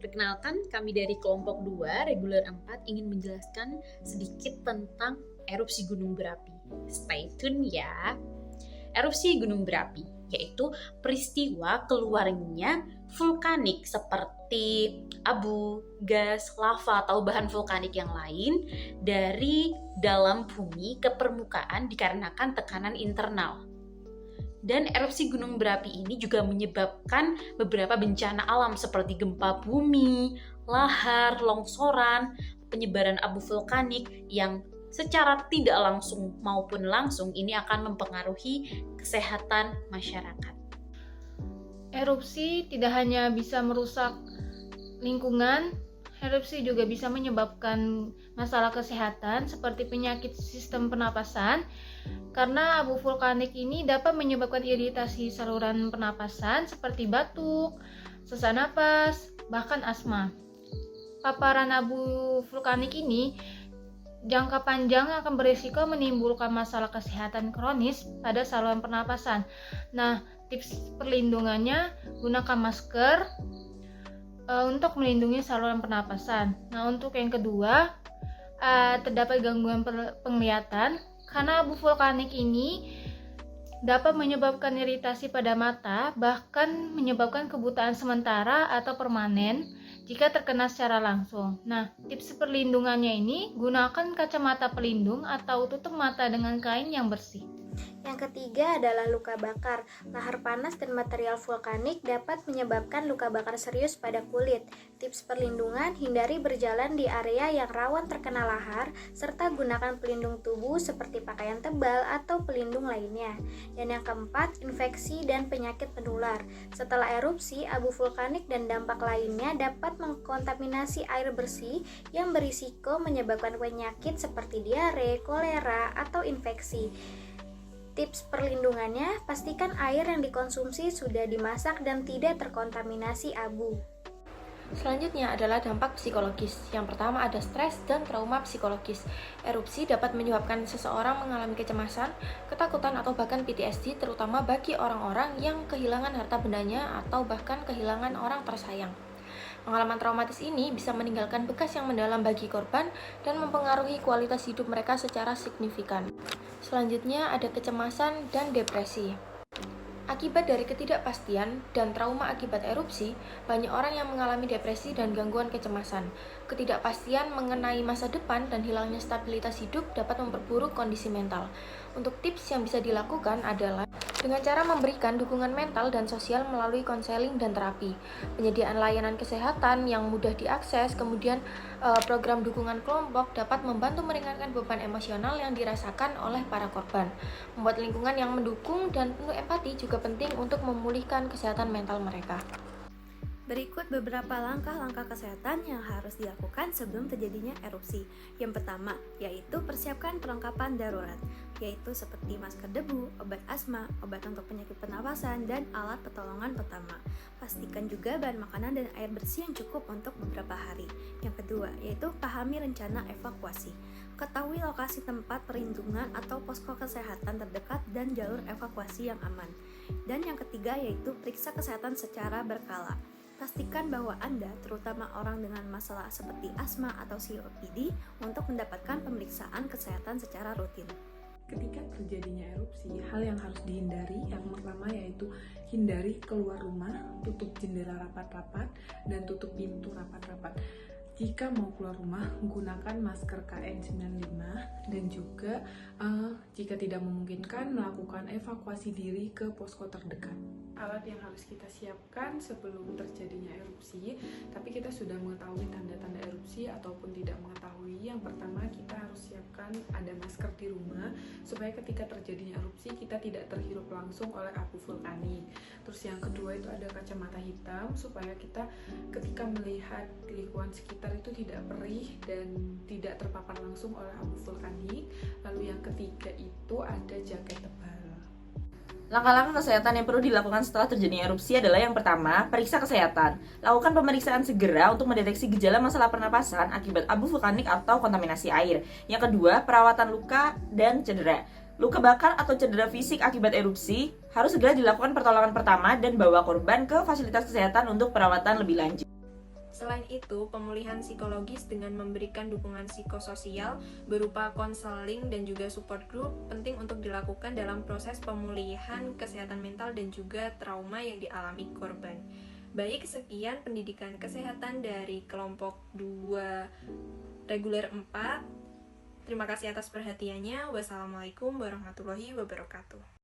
Perkenalkan, kami dari kelompok 2, reguler 4, ingin menjelaskan sedikit tentang erupsi gunung berapi. Stay tune ya. Erupsi gunung berapi yaitu peristiwa keluarnya vulkanik seperti abu, gas, lava, atau bahan vulkanik yang lain dari dalam bumi ke permukaan dikarenakan tekanan internal. Dan erupsi gunung berapi ini juga menyebabkan beberapa bencana alam seperti gempa bumi, lahar, longsoran, penyebaran abu vulkanik yang secara tidak langsung maupun langsung ini akan mempengaruhi kesehatan masyarakat. Erupsi tidak hanya bisa merusak lingkungan, erupsi juga bisa menyebabkan masalah kesehatan seperti penyakit sistem pernapasan, karena abu vulkanik ini dapat menyebabkan iritasi saluran pernapasan seperti batuk, sesak napas, bahkan asma. Paparan abu vulkanik ini jangka panjang akan berisiko menimbulkan masalah kesehatan kronis pada saluran pernapasan. Nah, tips perlindungannya, gunakan masker untuk melindungi saluran pernapasan. Nah, untuk yang kedua, terdapat gangguan penglihatan karena abu vulkanik ini dapat menyebabkan iritasi pada mata, bahkan menyebabkan kebutaan sementara atau permanen jika terkena secara langsung. Nah, tips perlindungannya ini, gunakan kacamata pelindung atau tutup mata dengan kain yang bersih. Yang ketiga adalah luka bakar. Lahar panas dan material vulkanik dapat menyebabkan luka bakar serius pada kulit. Tips perlindungan, hindari berjalan di area yang rawan terkena lahar, serta gunakan pelindung tubuh seperti pakaian tebal atau pelindung lainnya. Dan yang keempat, infeksi dan penyakit menular. Setelah erupsi, abu vulkanik dan dampak lainnya dapat mengkontaminasi air bersih yang berisiko menyebabkan penyakit seperti diare, kolera, atau infeksi. Tips perlindungannya, pastikan air yang dikonsumsi sudah dimasak dan tidak terkontaminasi abu. Selanjutnya adalah dampak psikologis. Yang pertama ada stres dan trauma psikologis. Erupsi dapat menyebabkan seseorang mengalami kecemasan, ketakutan, atau bahkan PTSD, terutama bagi orang-orang yang kehilangan harta bendanya atau bahkan kehilangan orang tersayang. Pengalaman traumatis ini bisa meninggalkan bekas yang mendalam bagi korban dan mempengaruhi kualitas hidup mereka secara signifikan. Selanjutnya ada kecemasan dan depresi. Akibat dari ketidakpastian dan trauma akibat erupsi, banyak orang yang mengalami depresi dan gangguan kecemasan. Ketidakpastian mengenai masa depan dan hilangnya stabilitas hidup dapat memperburuk kondisi mental. Untuk tips yang bisa dilakukan adalah dengan cara memberikan dukungan mental dan sosial melalui konseling dan terapi, penyediaan layanan kesehatan yang mudah diakses, kemudian program dukungan kelompok dapat membantu meringankan beban emosional yang dirasakan oleh para korban. Membuat lingkungan yang mendukung dan penuh empati juga penting untuk memulihkan kesehatan mental mereka. Berikut beberapa langkah-langkah kesehatan yang harus dilakukan sebelum terjadinya erupsi. Yang pertama, yaitu persiapkan perlengkapan darurat, yaitu seperti masker debu, obat asma, obat untuk penyakit pernapasan, dan alat pertolongan pertama. Pastikan juga bahan makanan dan air bersih yang cukup untuk beberapa hari. Yang kedua, yaitu pahami rencana evakuasi. Ketahui lokasi tempat perlindungan atau posko kesehatan terdekat dan jalur evakuasi yang aman. Dan yang ketiga, yaitu periksa kesehatan secara berkala. Pastikan bahwa Anda, terutama orang dengan masalah seperti asma atau COPD, untuk mendapatkan pemeriksaan kesehatan secara rutin. Ketika terjadinya erupsi, hal yang harus dihindari yang pertama yaitu hindari keluar rumah, tutup jendela rapat-rapat, dan tutup pintu rapat-rapat. Jika mau keluar rumah, gunakan masker KN95 dan juga jika tidak memungkinkan, melakukan evakuasi diri ke posko terdekat. Alat yang harus kita siapkan sebelum terjadinya erupsi, tapi kita sudah mengetahui tanda-tanda erupsi ataupun tidak mengetahui. Yang pertama, kita harus siapkan ada masker di rumah supaya ketika terjadinya erupsi kita tidak terhirup langsung oleh abu vulkanik. Terus yang kedua itu ada kacamata hitam supaya kita ketika melihat lingkungan sekitar itu tidak perih dan tidak terpapar langsung oleh abu vulkanik. Lalu yang ketiga itu ada jaket tebal. Langkah-langkah kesehatan yang perlu dilakukan setelah terjadinya erupsi adalah yang pertama, periksa kesehatan. Lakukan pemeriksaan segera untuk mendeteksi gejala masalah pernapasan akibat abu vulkanik atau kontaminasi air. Yang kedua, perawatan luka dan cedera. Luka bakar atau cedera fisik akibat erupsi harus segera dilakukan pertolongan pertama dan bawa korban ke fasilitas kesehatan untuk perawatan lebih lanjut. Selain itu, pemulihan psikologis dengan memberikan dukungan psikososial berupa konseling dan juga support group penting untuk dilakukan dalam proses pemulihan kesehatan mental dan juga trauma yang dialami korban. Baik, sekian pendidikan kesehatan dari kelompok 2 reguler 4. Terima kasih atas perhatiannya. Wassalamualaikum warahmatullahi wabarakatuh.